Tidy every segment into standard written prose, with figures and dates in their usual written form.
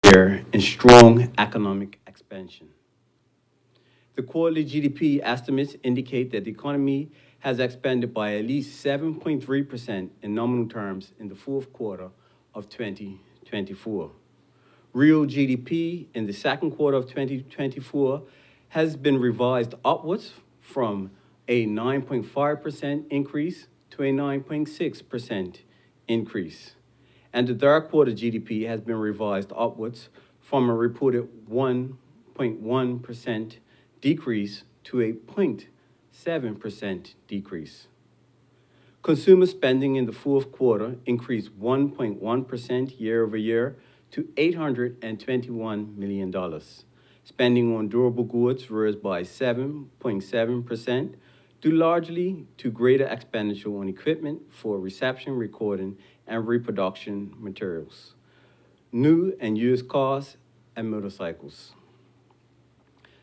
year in strong economic expansion. The quarterly GDP estimates indicate that the economy has expanded by at least 7.3% in nominal terms in the fourth quarter of 2024. Real GDP in the second quarter of 2024 has been revised upwards from a 9.5% increase to a 9.6% increase. And the third quarter GDP has been revised upwards from a reported 1.1% decrease to a 0.7% decrease. Consumer spending in the fourth quarter increased 1.1% year over year to $821 million. Spending on durable goods rose by 7.7%, due largely to greater expenditure on equipment for reception, recording, and reproduction materials, new and used cars, and motorcycles.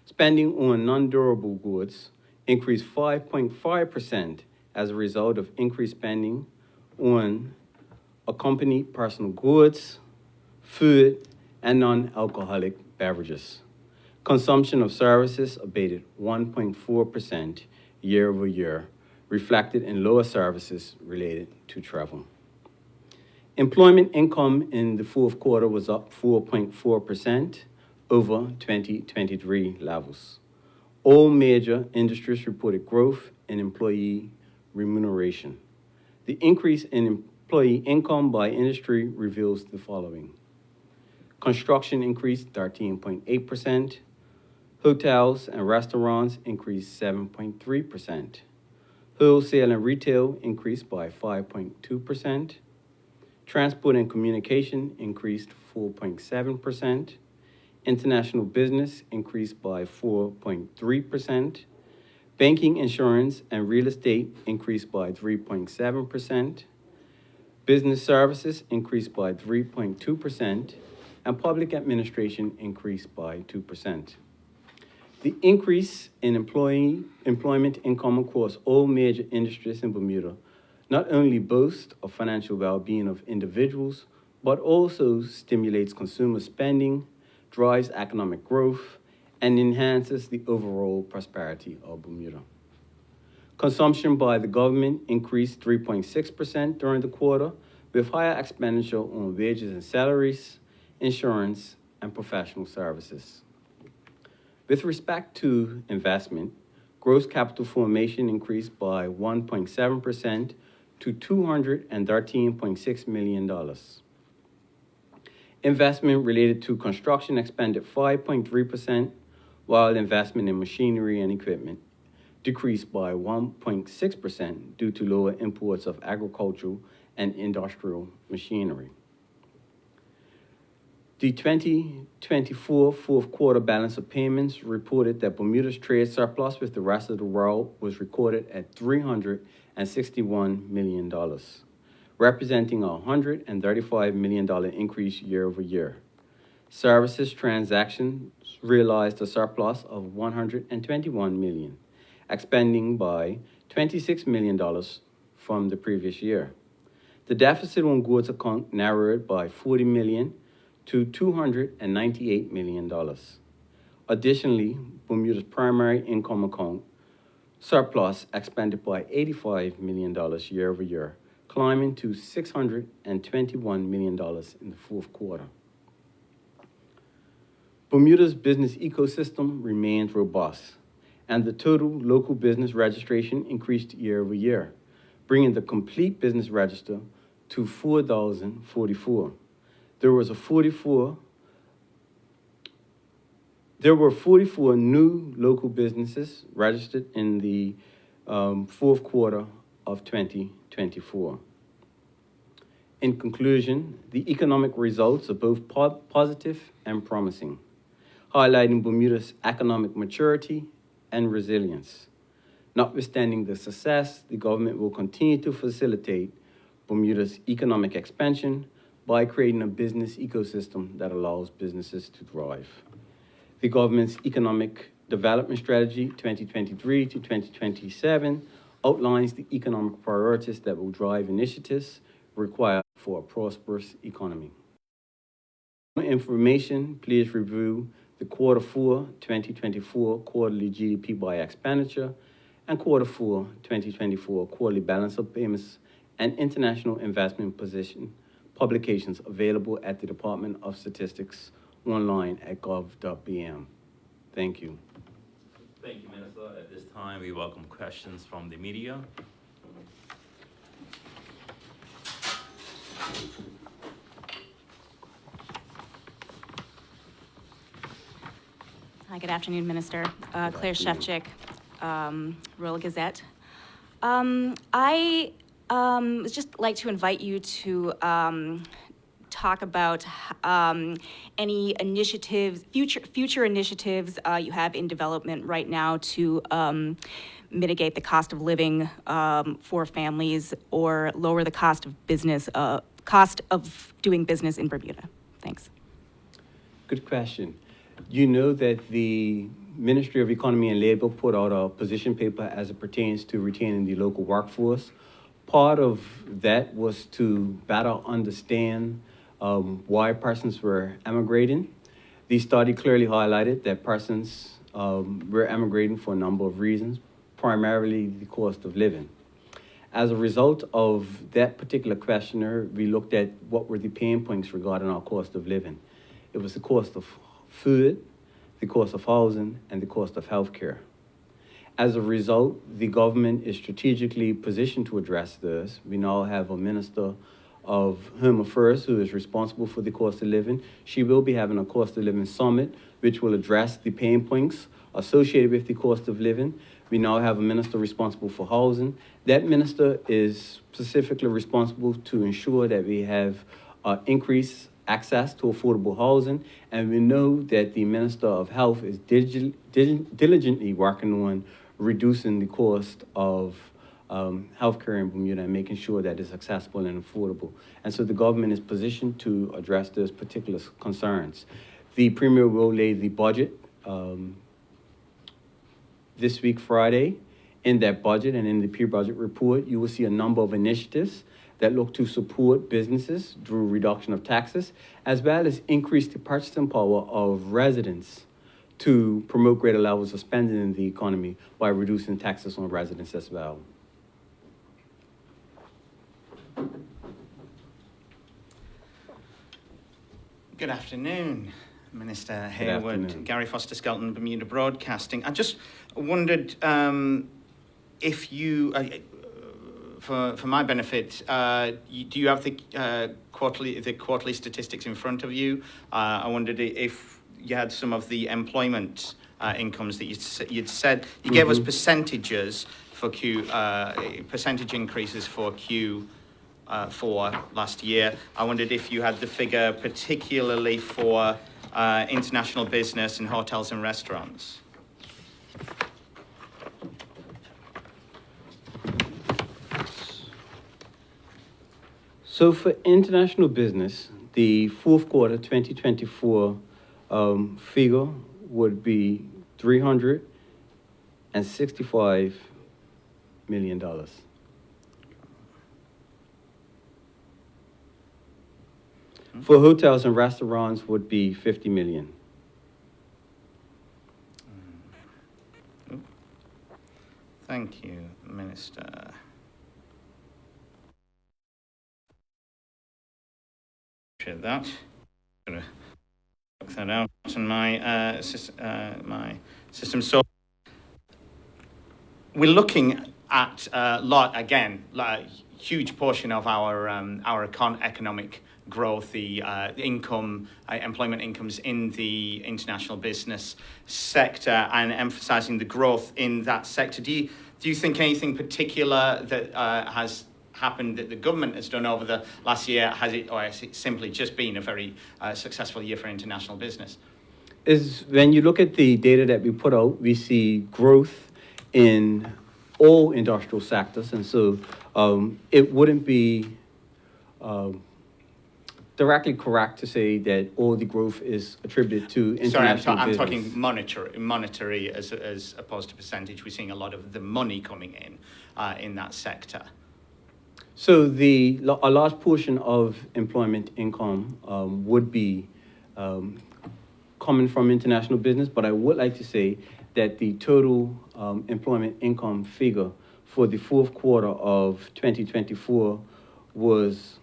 Spending on non-durable goods increased 5.5% as a result of increased spending on accompanied personal goods, food, and non-alcoholic beverages. Consumption of services abated 1.4% year over year, reflected in lower services related to travel. Employment income in the fourth quarter was up 4.4% over 2023 levels. All major industries reported growth in employee remuneration. The increase in employee income by industry reveals the following. Construction increased 13.8%. Hotels and restaurants increased 7.3%. Wholesale and retail increased by 5.2%. Transport and communication increased 4.7%. International business increased by 4.3%. Banking, insurance, and real estate increased by 3.7%. Business services increased by 3.2%. And public administration increased by 2%. The increase in employment income across all major industries in Bermuda not only boasts of financial well-being of individuals, but also stimulates consumer spending, drives economic growth, and enhances the overall prosperity of Bermuda. Consumption by the government increased 3.6% during the quarter, with higher expenditure on wages and salaries, insurance, and professional services. With respect to investment, gross capital formation increased by 1.7% to $213.6 million. Investment related to construction expanded 5.3%, while investment in machinery and equipment decreased by 1.6% due to lower imports of agricultural and industrial machinery. The 2024 fourth quarter balance of payments reported that Bermuda's trade surplus with the rest of the world was recorded at $361 million, representing a $135 million increase year over year. Services transactions realized a surplus of $121 million, expanding by $26 million from the previous year. The deficit on goods account narrowed by $40 million to $298 million. Additionally, Bermuda's primary income account surplus expanded by $85 million year over year, climbing to $621 million in the fourth quarter. Bermuda's business ecosystem remains robust, and the total local business registration increased year over year, bringing the complete business register to 4,044. There were 44 new local businesses registered in the fourth quarter of 2024. In conclusion, the economic results are both positive and promising, highlighting Bermuda's economic maturity and resilience. Notwithstanding the success, the government will continue to facilitate Bermuda's economic expansion by creating a business ecosystem that allows businesses to thrive. The government's Economic Development Strategy 2023 to 2027 outlines the economic priorities that will drive initiatives required for a prosperous economy. For information, please review the Q4 2024 quarterly GDP by expenditure and Q4 2024 quarterly balance of payments and international investment position publications available at the Department of Statistics online at gov.bm. Thank you. Thank you, Minister. At this time, we welcome questions from the media. Hi, good afternoon, Minister. Claire Shevchik, Rural Gazette. I would just like to invite you to talk about any initiatives, future initiatives you have in development right now to mitigate the cost of living for families or lower the cost of doing business in Bermuda. Thanks. Good question. You know that the Ministry of Economy and Labor put out a position paper as it pertains to retaining the local workforce. Part of that was to better understand why persons were emigrating. The study clearly highlighted that persons were emigrating for a number of reasons, primarily the cost of living. As a result of that particular questionnaire, we looked at what were the pain points regarding our cost of living. It was the cost of food, the cost of housing, and the cost of healthcare. As a result, the government is strategically positioned to address this. We now have a Minister of Home Affairs who is responsible for the cost of living. She will be having a cost of living summit, which will address the pain points associated with the cost of living. We now have a minister responsible for housing. That minister is specifically responsible to ensure that we have increased access to affordable housing, and we know that the Minister of Health is diligently working on reducing the cost of healthcare in Bermuda and making sure that it's accessible and affordable. And so the government is positioned to address those particular concerns. The Premier will lay the budget this week, Friday. In that budget and in the pre-budget report, you will see a number of initiatives that look to support businesses through reduction of taxes, as well as increase the purchasing power of residents to promote greater levels of spending in the economy by reducing taxes on residents as well. Good afternoon, Minister Hayward. Gary Foster Skelton, Bermuda Broadcasting. I just wondered if you, for my benefit, do you have the quarterly statistics in front of you? I wondered if you had some of the employment incomes that you'd said. You gave us percentages for percentage increases for Q4 last year. I wondered if you had the figure particularly for international business and hotels and restaurants. So for international business, the fourth quarter 2024 figure would be $365 million. For hotels and restaurants would be 50 million. Thank you, Minister. Appreciate that. I'm going to work that out in my system. So we're looking at huge portion of our economic growth, the employment incomes in the international business sector, and emphasizing the growth in that sector. Do you think anything particular that has happened that the government has done over the last year, has it simply just been a very successful year for international business? Is when you look at the data that we put out, we see growth in all industrial sectors, and so it wouldn't be directly correct to say that all the growth is attributed to international business. I'm talking monetary as opposed to percentage. We're seeing a lot of the money coming in that sector. So a large portion of employment income would be coming from international business, but I would like to say that the total employment income figure for the fourth quarter of 2024 was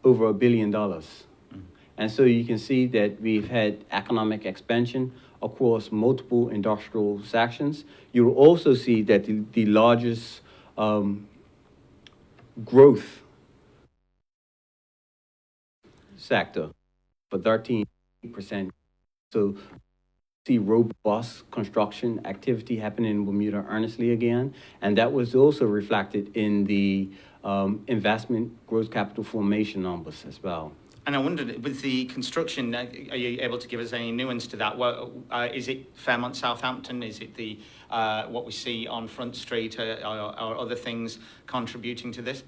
over $1 billion. And so you can see that we've had economic expansion across multiple industrial sections. You will also see that the largest growth sector for 13%. So see robust construction activity happening in Bermuda earnestly again, and that was also reflected in the investment gross capital formation numbers as well. And I wondered, with the construction, are you able to give us any nuance to that? Is it Fairmont Southampton? Is it the what we see on Front Street, or other things contributing to this?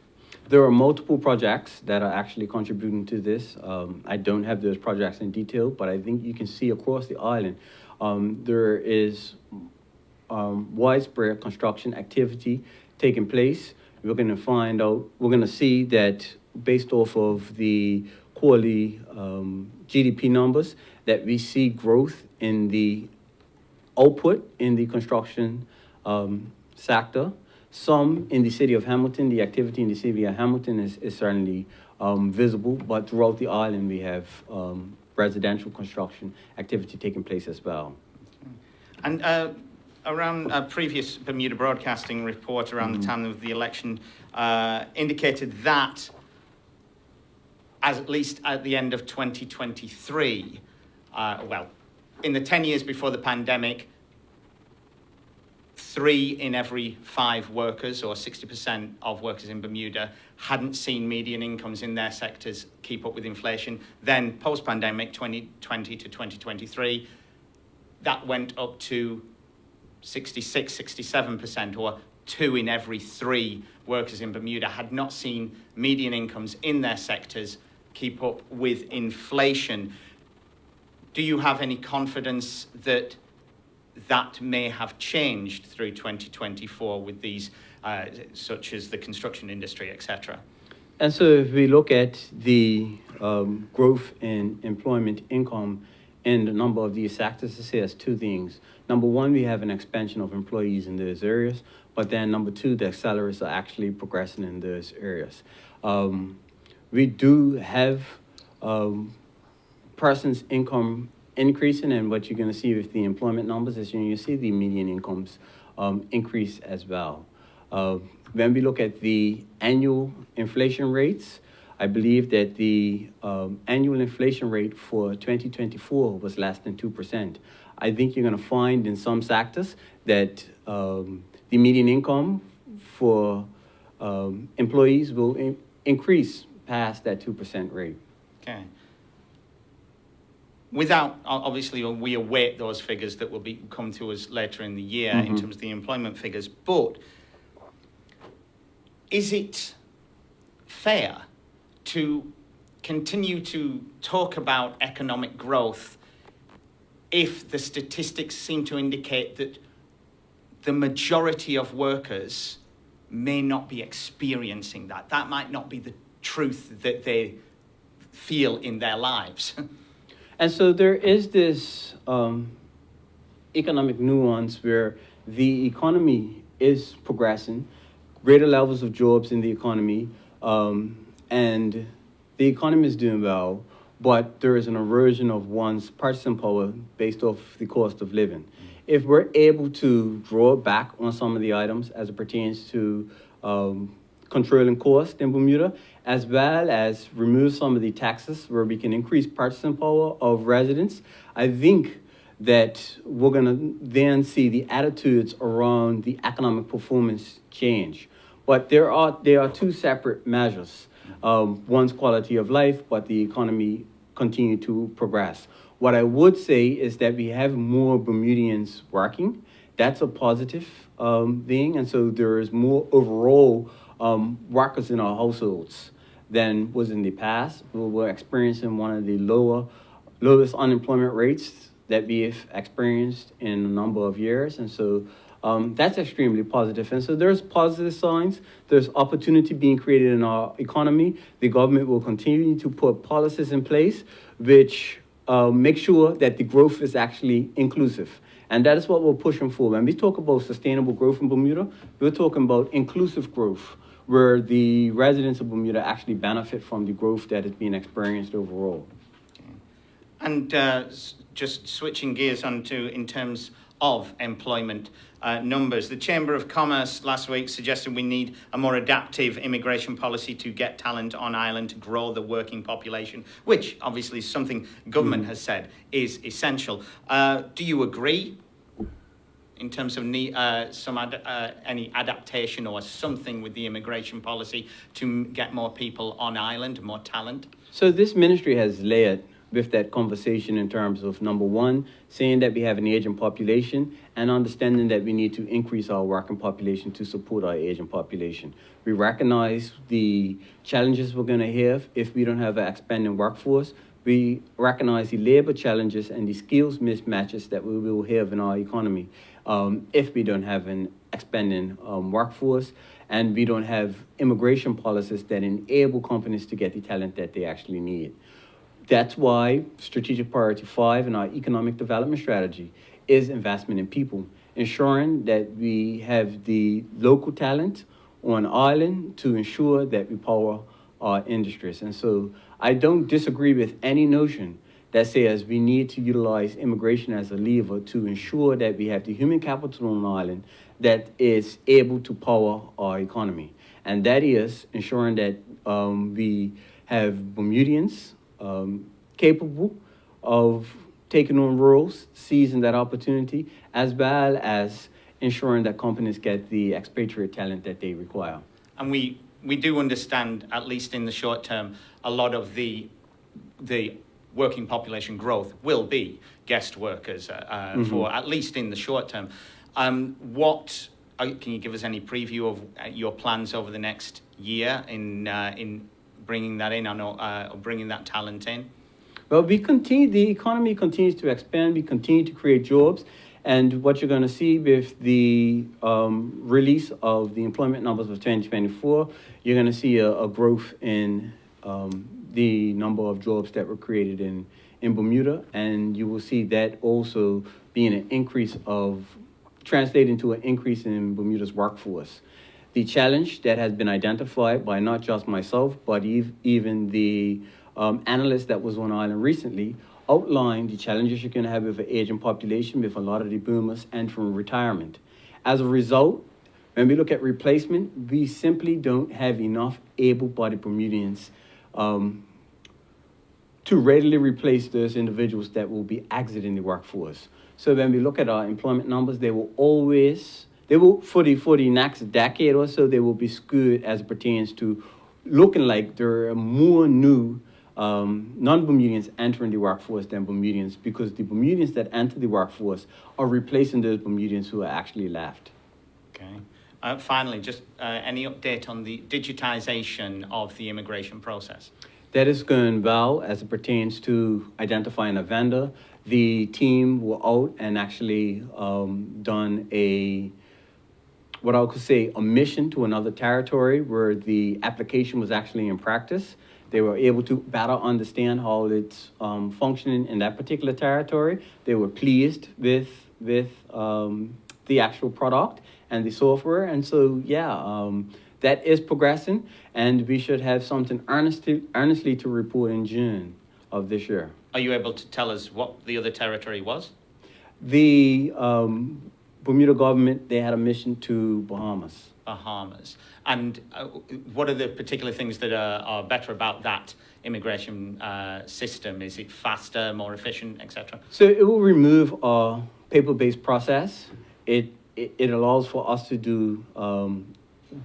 There are multiple projects that are actually contributing to this. I don't have those projects in detail, but I think you can see across the island there is widespread construction activity taking place. We're going to see that based off of the quarterly GDP numbers, that we see growth in the output in the construction sector. Some in the city of Hamilton, the activity in the city of Hamilton is certainly visible, but throughout the island we have residential construction activity taking place as well. And around a previous Bermuda Broadcasting report around the time of the election indicated that at least at the end of 2023, in the 10 years before the pandemic, 3 in every 5 workers, or 60% of workers in Bermuda, hadn't seen median incomes in their sectors keep up with inflation. Then post-pandemic, 2020 to 2023, that went up to 66, 67%, or 2 in every 3 workers in Bermuda had not seen median incomes in their sectors keep up with inflation. Do you have any confidence that that may have changed through 2024 with these, such as the construction industry, etc.? And so if we look at the growth in employment income in a number of these sectors, it says 2 things. Number one, we have an expansion of employees in those areas, but then number 2, the accelerates are actually progressing in those areas. We do have persons' income increasing, and what you're going to see with the employment numbers is you see the median incomes increase as well. When we look at the annual inflation rates, I believe that the annual inflation rate for 2024 was less than 2%. I think you're going to find in some sectors that the median income for employees will increase past that 2% rate. Okay. Without, obviously, we await those figures that will come to us later in the year in terms of the employment figures, but is it fair to continue to talk about economic growth if the statistics seem to indicate that the majority of workers may not be experiencing that? That might not be the truth that they feel in their lives. And so there is this economic nuance where the economy is progressing, greater levels of jobs in the economy, and the economy is doing well, but there is an erosion of one's purchasing power based off the cost of living. If we're able to draw back on some of the items as it pertains to controlling cost in Bermuda, as well as remove some of the taxes where we can increase purchasing power of residents, I think that we're going to then see the attitudes around the economic performance change. But there are 2 separate measures. One's quality of life, but the economy continue to progress. What I would say is that we have more Bermudians working. That's a positive thing. And so there is more overall workers in our households than was in the past. We were experiencing one of the lowest unemployment rates that we've experienced in a number of years. And so that's extremely positive. And so there's positive signs. There's opportunity being created in our economy. The government will continue to put policies in place which make sure that the growth is actually inclusive. And that is what we're pushing for. When we talk about sustainable growth in Bermuda, we're talking about inclusive growth, where the residents of Bermuda actually benefit from the growth that is being experienced overall. And just switching gears onto in terms of employment numbers, the Chamber of Commerce last week suggested we need a more adaptive immigration policy to get talent on island to grow the working population, which obviously is something government has said is essential. Do you agree in terms of any adaptation or something with the immigration policy to get more people on island, more talent? So this ministry has led with that conversation in terms of, number one, saying that we have an aging population and understanding that we need to increase our working population to support our aging population. We recognize the challenges we're going to have if we don't have an expanding workforce. We recognize the labor challenges and the skills mismatches that we will have in our economy if we don't have an expanding workforce and we don't have immigration policies that enable companies to get the talent that they actually need. That's why strategic priority 5 in our economic development strategy is investment in people, ensuring that we have the local talent on island to ensure that we power our industries. And so I don't disagree with any notion that says we need to utilize immigration as a lever to ensure that we have the human capital on island that is able to power our economy. And that is ensuring that we have Bermudians capable of taking on roles, seizing that opportunity, as well as ensuring that companies get the expatriate talent that they require. And we do understand, at least in the short term, a lot of the working population growth will be guest workers for at least in the short term. Can you give us any preview of your plans over the next year in bringing that in or bringing that talent in? Well, the economy continues to expand. We continue to create jobs. And what you're going to see with the release of the employment numbers of 2024, you're going to see a growth in the number of jobs that were created in Bermuda. And you will see that also being an increase translating to an increase in Bermuda's workforce. The challenge that has been identified by not just myself, but even the analyst that was on island recently outlined the challenges you're going to have with an aging population, with a lot of the boomers entering retirement. As a result, when we look at replacement, we simply don't have enough able-bodied Bermudians to readily replace those individuals that will be exiting the workforce. So when we look at our employment numbers, they will for the next decade or so, they will be skewed as it pertains to looking like there are more new non-Bermudians entering the workforce than Bermudians, because the Bermudians that enter the workforce are replacing those Bermudians who are actually left. Okay. Finally, just any update on the digitization of the immigration process? That is going well as it pertains to identifying a vendor. The team were out and actually done a mission to another territory where the application was actually in practice. They were able to better understand how it's functioning in that particular territory. They were pleased with the actual product and the software. And so, that is progressing, and we should have something earnestly to report in June of this year. Are you able to tell us what the other territory was? The Bermuda government, they had a mission to Bahamas. And what are the particular things that are better about that immigration system? Is it faster, more efficient, etc.? So it will remove a paper-based process. It allows for us to do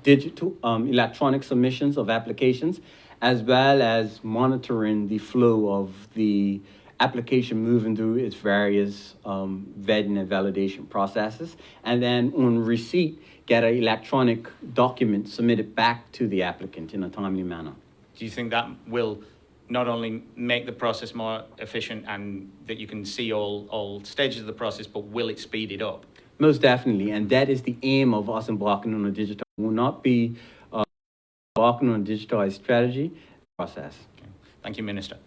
digital electronic submissions of applications, as well as monitoring the flow of the application moving through its various vetting and validation processes, and then on receipt, get an electronic document submitted back to the applicant in a timely manner. Do you think that will not only make the process more efficient and that you can see all stages of the process, but will it speed it up? Most definitely, and that is the aim of us embarking on a digital. We will not be embarking on a digitalized strategy process. Okay. Thank you, Minister.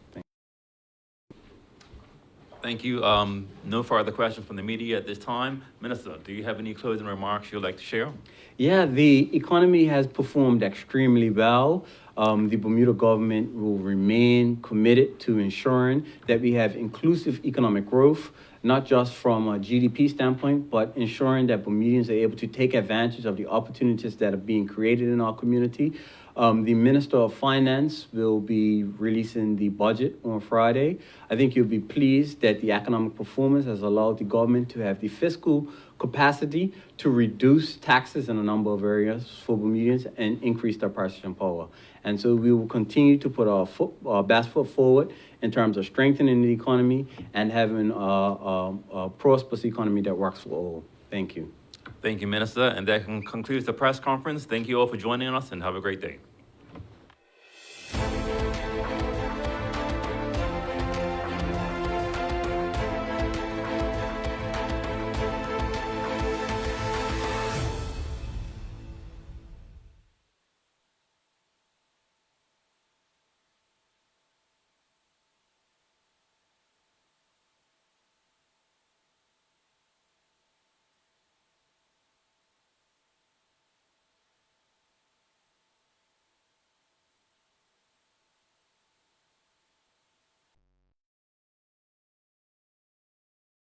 Thank you. No further questions from the media at this time. Minister, do you have any closing remarks you'd like to share? Yeah, the economy has performed extremely well. The Bermuda government will remain committed to ensuring that we have inclusive economic growth, not just from a GDP standpoint, but ensuring that Bermudians are able to take advantage of the opportunities that are being created in our community. The Minister of Finance will be releasing the budget on Friday. I think you'll be pleased that the economic performance has allowed the government to have the fiscal capacity to reduce taxes in a number of areas for Bermudians and increase their purchasing power. And so we will continue to put our best foot forward in terms of strengthening the economy and having a prosperous economy that works for all. Thank you. Thank you, Minister. And that concludes the press conference. Thank you all for joining us and have a great day.